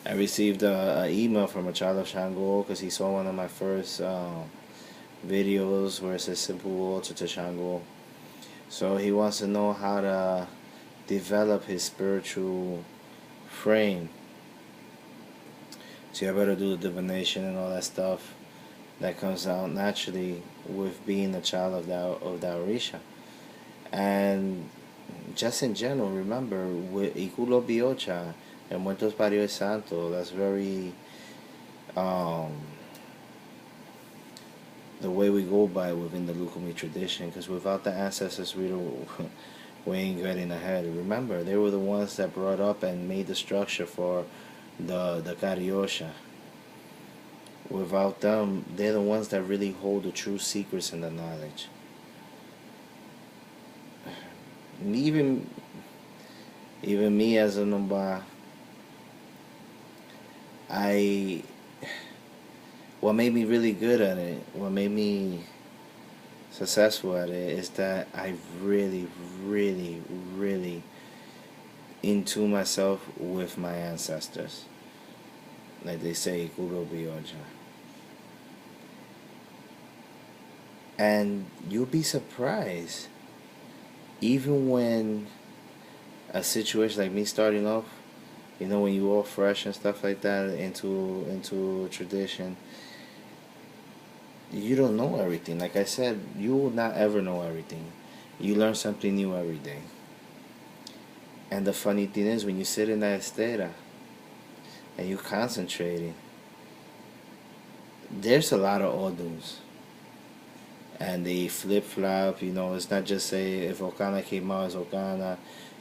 I received a email from a child of Shango because he saw one of my first videos where it says simple water to Shango. So he wants to know how to develop his spiritual frame. So you better do the divination and all that stuff that comes out naturally with being a child of the Orisha. And just in general, remember with Ikulo Biocha and Muertos Parios Santo, that's very um, the way we go by within the Lukumi tradition. Because without the ancestors, we don't, we ain't getting ahead. Remember, they were the ones that brought up and made the structure for the Kariosha. Without them, they're the ones that really hold the true secrets and the knowledge. Even even me as a Nomba, I what made me really good at it, what made me successful at it is that I really, really, really into myself with my ancestors. Like they say, Kuro Bioja. And you'll be surprised, even when a situation like me starting off, when you all fresh and stuff like that into tradition, you don't know everything. Like I said, you will not ever know everything. You learn something new every day. And the funny thing is, when you sit in that estera and you concentrating, there's a lot of odus. And they flip flop, it's not just say if Okana came out, it's Okana.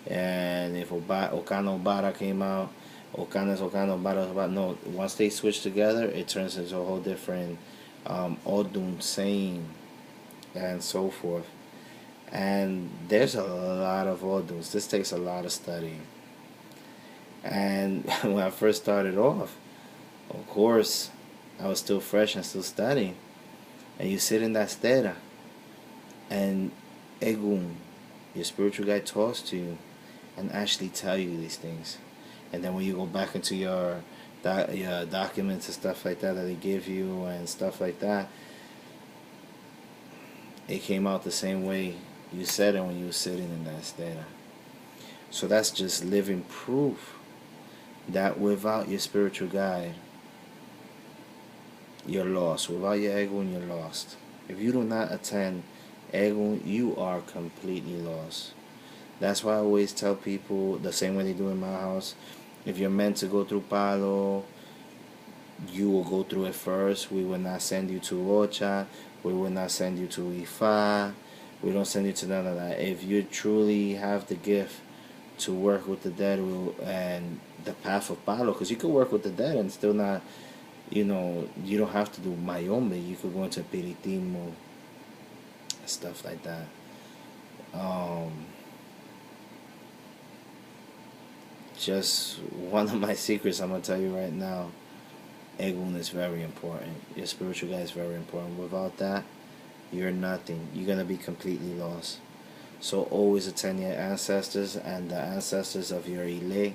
And if Okana Obara came out, Okana is Okana, Obara is Obara. No, once they switch together, it turns into a whole different Odun saying and so forth. And there's a lot of Oduns. This takes a lot of studying. And when I first started off, of course, I was still fresh and still studying. And you sit in that stera, and Egun, your spiritual guide, talks to you and actually tell you these things. And then when you go back into your documents and stuff like that they give you and stuff like that, it came out the same way you said it when you were sitting in that stera. So that's just living proof that without your spiritual guide, you're lost. Without your Egun, you're lost. If you do not attend Egun, you are completely lost. That's why I always tell people the same way they do in my house. If you're meant to go through Palo, you will go through it first. We will not send you to Ocha. We will not send you to Ifa. We don't send you to none of that. If you truly have the gift to work with the dead and the path of Palo, because you could work with the dead and still not, you don't have to do Mayombe. You could go into Piritimo, stuff like that. Um, just one of my secrets I'm going to tell you right now. Egun is very important. Your spiritual guide is very important. Without that, you're nothing. You're going to be completely lost. So always attend your ancestors and the ancestors of your Ile.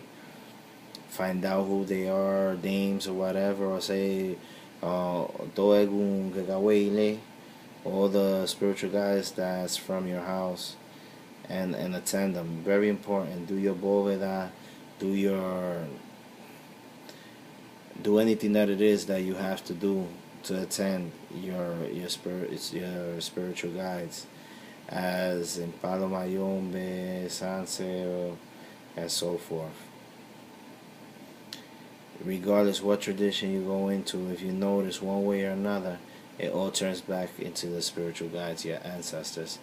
Find out who they are, names or whatever, or say, Doegun Gagawele, all the spiritual guides that's from your house, and attend them. Very important. Do your boveda, do your do anything that it is that you have to do to attend your spiritual guides, as in Palomayombe, Sanseo, and so forth. Regardless what tradition you go into, if you notice one way or another, it all turns back into the spiritual guides, your ancestors.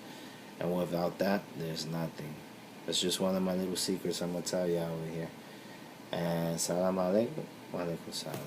And without that, there's nothing. That's just one of my little secrets I'm gonna tell you over here. And salam alaikum, wa alaikum salam.